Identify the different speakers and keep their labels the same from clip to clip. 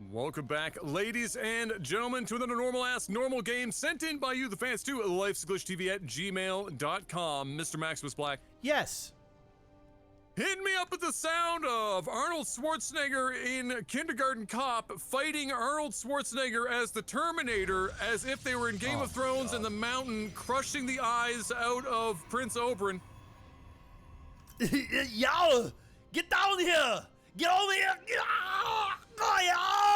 Speaker 1: Welcome back, ladies and gentlemen, to another normal game sent in by you, the fans, to Lifesaglitchtv at gmail.com. Mr. Maximus Black.
Speaker 2: Yes.
Speaker 1: Hit me up with the sound of Arnold Schwarzenegger in Kindergarten Cop fighting Arnold Schwarzenegger as the Terminator, as if they were in Game of Thrones and the Mountain, crushing the eyes out of Prince Oberyn.
Speaker 2: Y'all, get down here! Get over here! My eyes!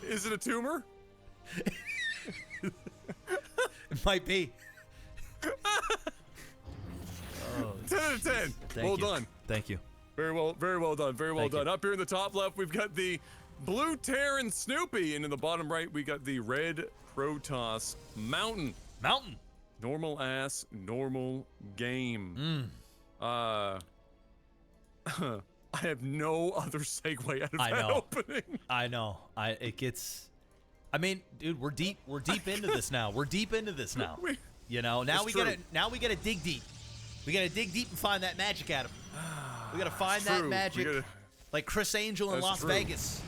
Speaker 1: Is it a tumor?
Speaker 2: It might be.
Speaker 1: 10 out of 10. Well done.
Speaker 2: Thank you.
Speaker 1: Very well done. Very well done. Up here in the top left, we've got the blue Terran Snoopy, and in the bottom right, we got the red Protoss Mountain. Normal game. I have no other segue out of that opening.
Speaker 2: I know. I mean, dude, we're deep into this now. You know, now we gotta dig deep. We gotta dig deep and find that magic, Adam. We gotta find that magic, like Chris Angel in Las Vegas.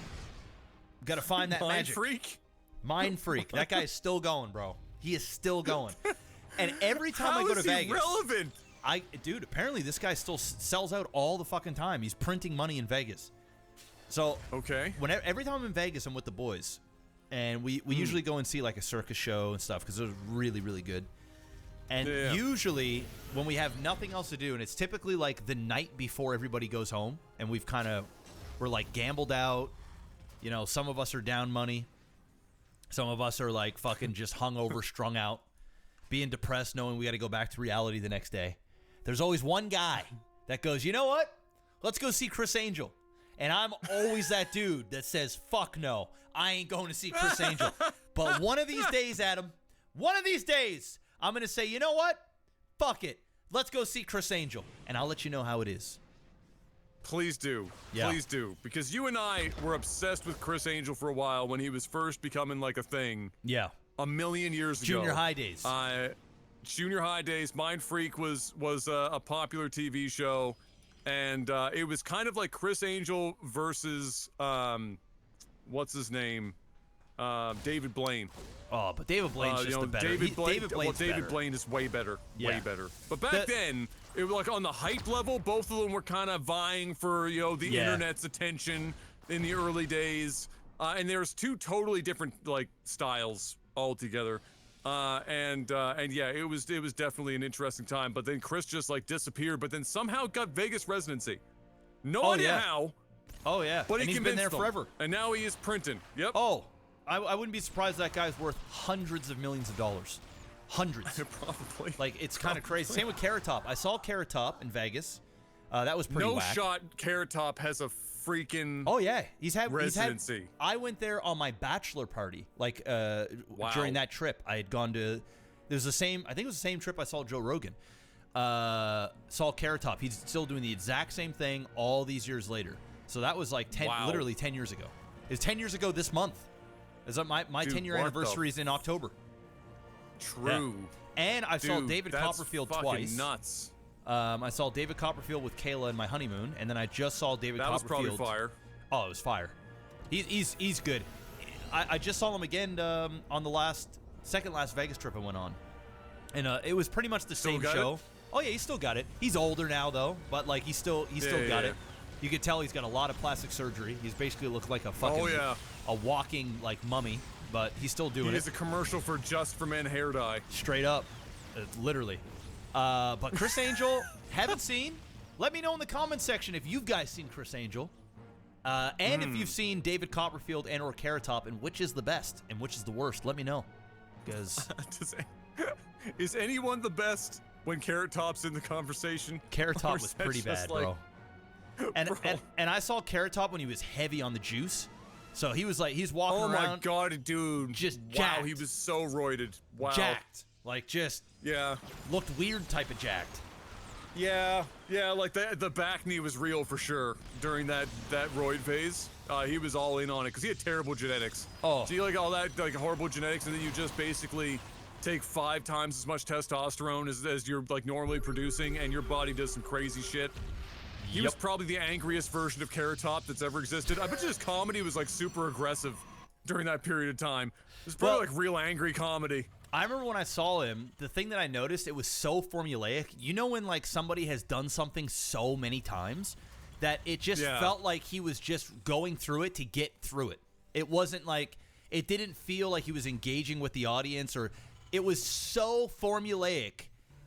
Speaker 2: We gotta find that magic. Mind freak. That guy is still going, bro. He is still going. And every time I go to Vegas,
Speaker 1: relevant?
Speaker 2: Dude, apparently this guy still sells out all the fucking time. He's printing money in Vegas. So every time I'm in Vegas, I'm with the boys, and we usually go and see like a circus show and stuff because it was really, really good. And usually when we have nothing else to do, and it's typically like the night before everybody goes home, and we're like gambled out. You know, some of us are down money. Some of us are like fucking just hungover, strung out, being depressed, knowing we got to go back to reality the next day. There's always one guy that goes, you know what? Let's go see Chris Angel. And I'm always that dude that says, fuck no, I ain't going to see Chris Angel. But one of these days, Adam, I'm going to say, you know what? Fuck it. Let's go see Chris Angel. And I'll let you know how it is.
Speaker 1: Please do. Yeah. Please do. Because you and I were obsessed with Chris Angel for a while when he was first becoming like a thing.
Speaker 2: Yeah.
Speaker 1: A million years ago.
Speaker 2: Junior high days.
Speaker 1: Junior high days. Mind Freak was a popular TV show. And it was kind of like Chris Angel versus, what's his name? David Blaine.
Speaker 2: Oh, but David Blaine's just the better. David
Speaker 1: Blaine is way better. Yeah. Way better. But back then, it was like on the hype level, both of them were kind of vying for, the internet's attention in the early days. And there's two totally different like styles altogether. And yeah, it was definitely an interesting time. But then Chris just like disappeared, but then somehow got Vegas residency. No idea how.
Speaker 2: Oh yeah.
Speaker 1: But
Speaker 2: he's been there forever.
Speaker 1: And now he is printing. Yep.
Speaker 2: Oh. I wouldn't be surprised that guy's worth hundreds of millions of dollars. Hundreds.
Speaker 1: Probably.
Speaker 2: Like, it's kind of crazy. Same with Carrot Top. I saw Carrot Top in Vegas. That was pretty whack.
Speaker 1: Shot Carrot Top has a freaking
Speaker 2: residency. I went there on my bachelor party. Like, during that trip, I had gone to... I think it was the same trip I saw Joe Rogan. Saw Carrot Top. He's still doing the exact same thing all these years later. So that was like literally 10 years ago. It was 10 years ago this month. My 10-year anniversary is in October.
Speaker 1: True.
Speaker 2: Yeah. And I saw David Copperfield twice.
Speaker 1: Nuts.
Speaker 2: I saw David Copperfield with Kayla in my honeymoon, and then I just saw David Copperfield.
Speaker 1: That was probably fire.
Speaker 2: Oh, it was fire. He's good. I just saw him again on the second last Vegas trip I went on, and it was pretty much the same show. Oh yeah, he's still got it. He's older now though, but like he's still got it. You could tell he's got a lot of plastic surgery. He's basically looked like a fucking a walking like mummy, but he's still doing it.
Speaker 1: He is a commercial for Just for Men hair dye.
Speaker 2: Straight up, literally. But Chris Angel, haven't seen. Let me know in the comments section if you've guys seen Chris Angel, and if you've seen David Copperfield and or Carrot Top, and which is the best and which is the worst. Let me know, because
Speaker 1: is anyone the best when Carrot Top's in the conversation?
Speaker 2: Carrot Top was pretty bad, bro. And I saw Carrot Top when he was heavy on the juice. So he was like, he's walking around.
Speaker 1: Oh my god, dude.
Speaker 2: Just jacked.
Speaker 1: Wow, he was so roided. Wow.
Speaker 2: Jacked. Like just
Speaker 1: looked
Speaker 2: weird type of jacked.
Speaker 1: Yeah, like the back knee was real for sure during that roid phase. He was all in on it because he had terrible genetics.
Speaker 2: Oh.
Speaker 1: So you like all that like horrible genetics, and then you just basically take 5 times as much testosterone as you're like normally producing, and your body does some crazy shit. He was probably the angriest version of Carrot Top that's ever existed. I bet you his comedy was like super aggressive during that period of time. It was probably like real angry comedy.
Speaker 2: I remember when I saw him, the thing that I noticed, it was so formulaic. You know when like somebody has done something so many times that it just felt like he was just going through it to get through it. It wasn't like, it didn't feel like he was engaging with the audience, or it was so formulaic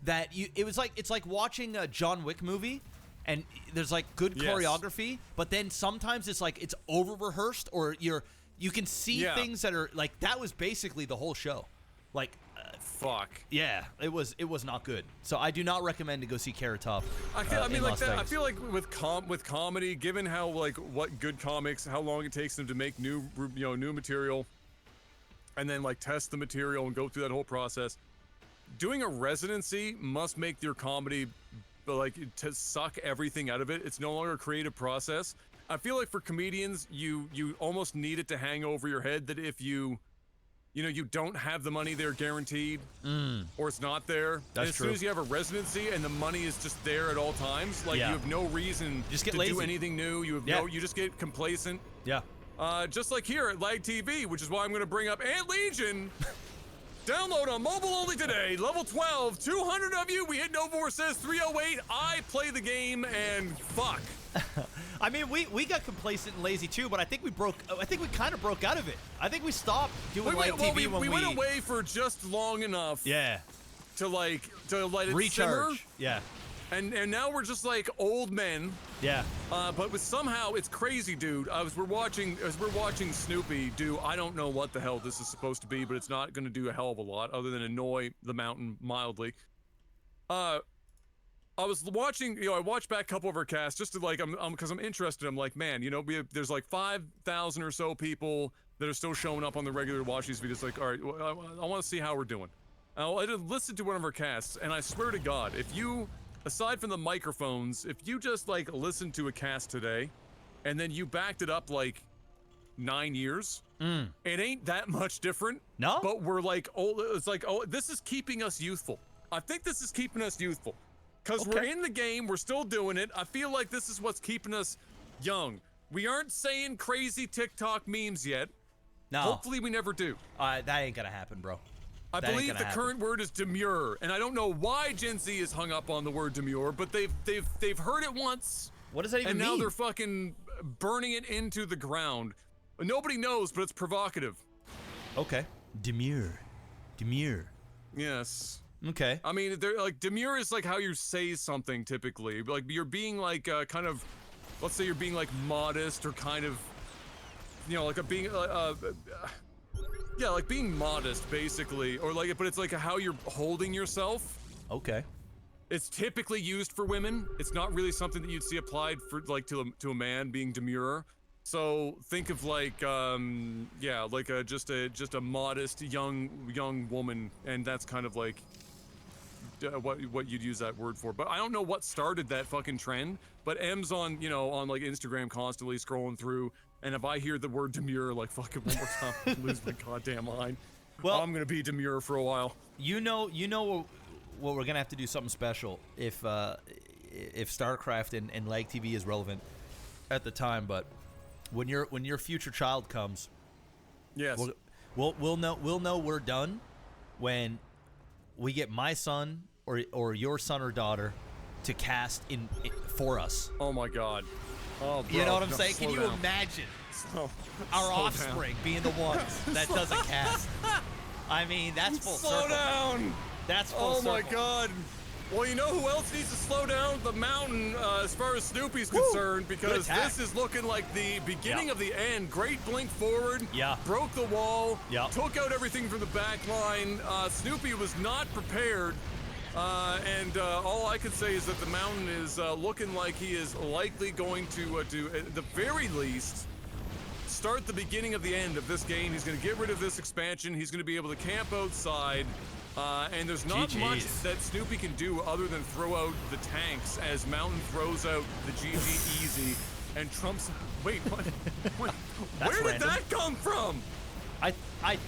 Speaker 2: that it's like watching a John Wick movie and there's like good choreography, but then sometimes it's like it's over rehearsed, or you can see things that are like, that was basically the whole show. Like,
Speaker 1: fuck.
Speaker 2: Yeah, it was not good. So I do not recommend to go see Carrot Top.
Speaker 1: I mean, like that. I feel like with comedy, given how like what good comics, how long it takes them to make new material, and then like test the material and go through that whole process, doing a residency must make your comedy like to suck everything out of it. It's no longer a creative process. I feel like for comedians, you almost need it to hang over your head that if you don't have the money there guaranteed, or it's not there.
Speaker 2: That's
Speaker 1: as soon as you have a residency and the money is just there at all times, like you have no reason to do anything new. You just get complacent.
Speaker 2: Yeah.
Speaker 1: Just like here at LAGTV, which is why I'm going to bring up Ant Legion. Download on mobile only today. Level 12, 200 of you. We hit Novor says 308. I play the game and fuck.
Speaker 2: I mean, we got complacent and lazy too, but I think we kind of broke out of it. I think we stopped doing live TV when we
Speaker 1: went away for just long enough.
Speaker 2: Yeah.
Speaker 1: To let it
Speaker 2: recharge.
Speaker 1: Simmer.
Speaker 2: Yeah.
Speaker 1: And now we're just like old men.
Speaker 2: Yeah.
Speaker 1: But somehow it's crazy, dude. As we're watching Snoopy do, I don't know what the hell this is supposed to be, but it's not going to do a hell of a lot other than annoy the mountain mildly. I was watching, I watched back a couple of our casts just to like, because I'm interested. I'm like, man, there's like 5,000 or so people that are still showing up on the regular to watch these videos. Like, all right, I want to see how we're doing. I did listen to one of our casts, and I swear to God, if you, aside from the microphones, if you just like listened to a cast today, and then you backed it up like 9 years, it ain't that much different.
Speaker 2: No.
Speaker 1: But we're like, it's like, this is keeping us youthful. I think this is keeping us youthful. Because we're in the game, we're still doing it. I feel like this is what's keeping us young. We aren't saying crazy TikTok memes yet.
Speaker 2: No.
Speaker 1: Hopefully we never do.
Speaker 2: That ain't gonna happen, bro.
Speaker 1: I believe the current word is demure, and I don't know why Gen Z is hung up on the word demure, but they've heard it once.
Speaker 2: What does that even mean?
Speaker 1: And now they're fucking burning it into the ground. Nobody knows, but it's provocative.
Speaker 2: Okay. Demure.
Speaker 1: Yes.
Speaker 2: Okay.
Speaker 1: I mean, they're like, demure is like how you say something typically. Like you're being like kind of, let's say you're being like modest or kind of, like like being modest basically, or like, but it's like how you're holding yourself.
Speaker 2: Okay.
Speaker 1: It's typically used for women. It's not really something that you'd see applied for like to a man being demure. So think of like, like just a modest young woman, and that's kind of like what you'd use that word for. But I don't know what started that fucking trend, but M's on on like Instagram constantly scrolling through, and if I hear the word demure like fucking one more time, I lose my goddamn mind. Well, I'm gonna be demure for a while.
Speaker 2: You know what, we're gonna have to do something special if StarCraft and LAGTV is relevant at the time, but when your future child comes,
Speaker 1: yes,
Speaker 2: we'll know we're done when we get my son or your son or daughter to cast in for us.
Speaker 1: Oh my God. Oh, bro,
Speaker 2: you know what I'm saying? Can you imagine our offspring being the ones that doesn't cast? I mean, that's full circle.
Speaker 1: Slow down.
Speaker 2: That's full circle.
Speaker 1: Oh my God. Well, you know who else needs to slow down? The mountain, as far as Snoopy's concerned, because this is looking like the beginning of the end. Great blink forward.
Speaker 2: Yeah.
Speaker 1: Broke the wall.
Speaker 2: Yeah.
Speaker 1: Took out everything from the back line. Snoopy was not prepared. And all I can say is that the mountain is looking like he is likely going to, at the very least, start the beginning of the end of this game. He's going to get rid of this expansion. He's going to be able to camp outside. And there's not much that Snoopy can do other than throw out the tanks as Mountain throws out the GG Easy and Trump's. Wait, what? Where did that come from?
Speaker 2: I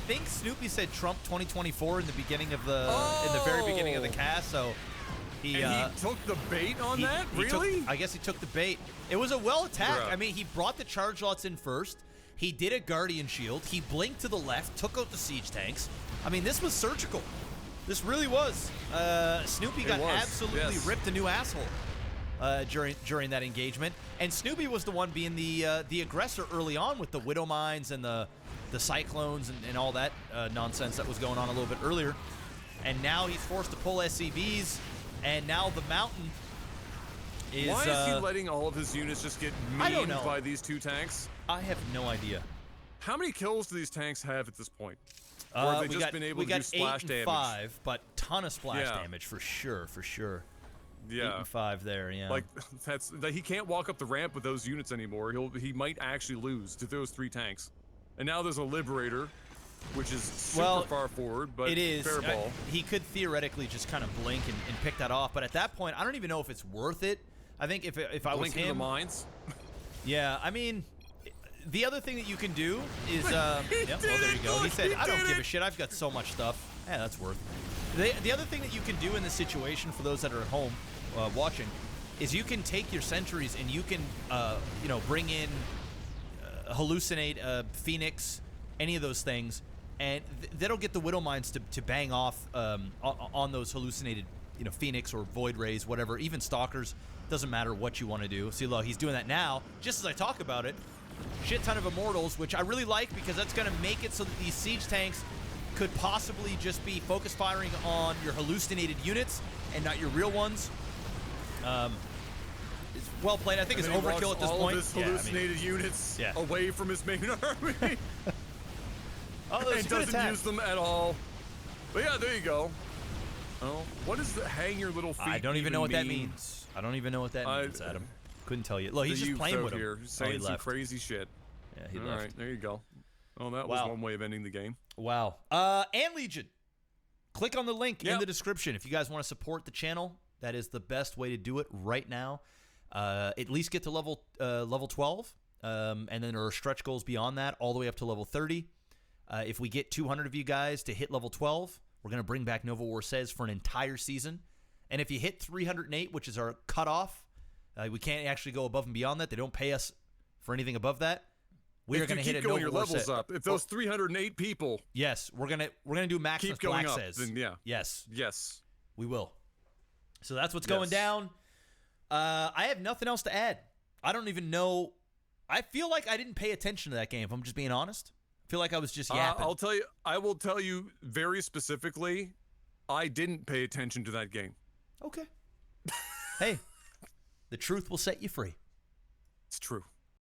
Speaker 2: think Snoopy said Trump 2024 in the beginning of the in the very beginning of the cast, so he
Speaker 1: took the bait on that. Really?
Speaker 2: I guess he took the bait. It was a well attack. I mean, he brought the charge lots in first. He did a Guardian Shield. He blinked to the left, took out the siege tanks. I mean, this was surgical. This really was. Snoopy got absolutely ripped a new asshole during that engagement, and Snoopy was the one being the aggressor early on with the Widow Mines and the Cyclones and all that nonsense that was going on a little bit earlier. And now he's forced to pull SCVs, and now the Mountain is...
Speaker 1: Why is he letting all of his units just get memed by these two tanks?
Speaker 2: I have no idea.
Speaker 1: How many kills do these tanks have at this point? Or have they just been able to do splash damage?
Speaker 2: 5, but ton of splash damage for sure, for sure.
Speaker 1: Yeah.
Speaker 2: 8 and 5 there, yeah.
Speaker 1: Like, he can't walk up the ramp with those units anymore. He might actually lose to those 3 tanks. And now there's a Liberator, which is super far forward, but
Speaker 2: it is.
Speaker 1: Fair ball.
Speaker 2: He could theoretically just kind of blink and pick that off, but at that point, I don't even know if it's worth it. I think if I was him...
Speaker 1: the mines?
Speaker 2: Yeah, I mean... The other thing that you can do is, well, there you go. He said, I don't give a shit. I've got so much stuff. Yeah, that's worth it. The other thing that you can do in this situation for those that are at home watching is you can take your sentries and you can, you know, bring in, hallucinate, Phoenix, any of those things, and that'll get the Widow Mines to bang off on those hallucinated, you know, Phoenix or Void Rays, whatever, even Stalkers. Doesn't matter what you want to do. See, look, he's doing that now, just as I talk about it. Shit ton of Immortals, which I really like because that's going to make it so that these siege tanks could possibly just be focus firing on your hallucinated units and not your real ones. It's well played. I think it's overkill at this point.
Speaker 1: All of his hallucinated units away from his main army. And doesn't use them at all. But yeah, there you go. Oh, what does the hang your little feet?
Speaker 2: I don't even know what that means. I don't even know what that means, Adam. Couldn't tell you. Look, he's just playing with him.
Speaker 1: He's saying some crazy shit.
Speaker 2: Yeah, he left.
Speaker 1: All right, there you go. Oh, that was one way of ending the game.
Speaker 2: Wow. And Legion. Click on the link in the description if you guys want to support the channel. That is the best way to do it right now. At least get to level 12, and then there are stretch goals beyond that, all the way up to level 30. If we get 200 of you guys to hit level 12, we're going to bring back Nova War Says for an entire season. And if you hit 308, which is our cutoff, we can't actually go above and beyond that. They don't pay us for anything above that. We are going to hit a Nova
Speaker 1: your
Speaker 2: War
Speaker 1: levels up. If those 308 people,
Speaker 2: yes, we're gonna do Maximus
Speaker 1: keep going
Speaker 2: Black
Speaker 1: up,
Speaker 2: Says.
Speaker 1: then
Speaker 2: Yes, we will. So that's what's going down. I have nothing else to add. I don't even know. I feel like I didn't pay attention to that game. If I'm just being honest, I feel like I was just yapping.
Speaker 1: I will tell you very specifically. I didn't pay attention to that game.
Speaker 2: Okay. Hey. The truth will set you free.
Speaker 1: It's true.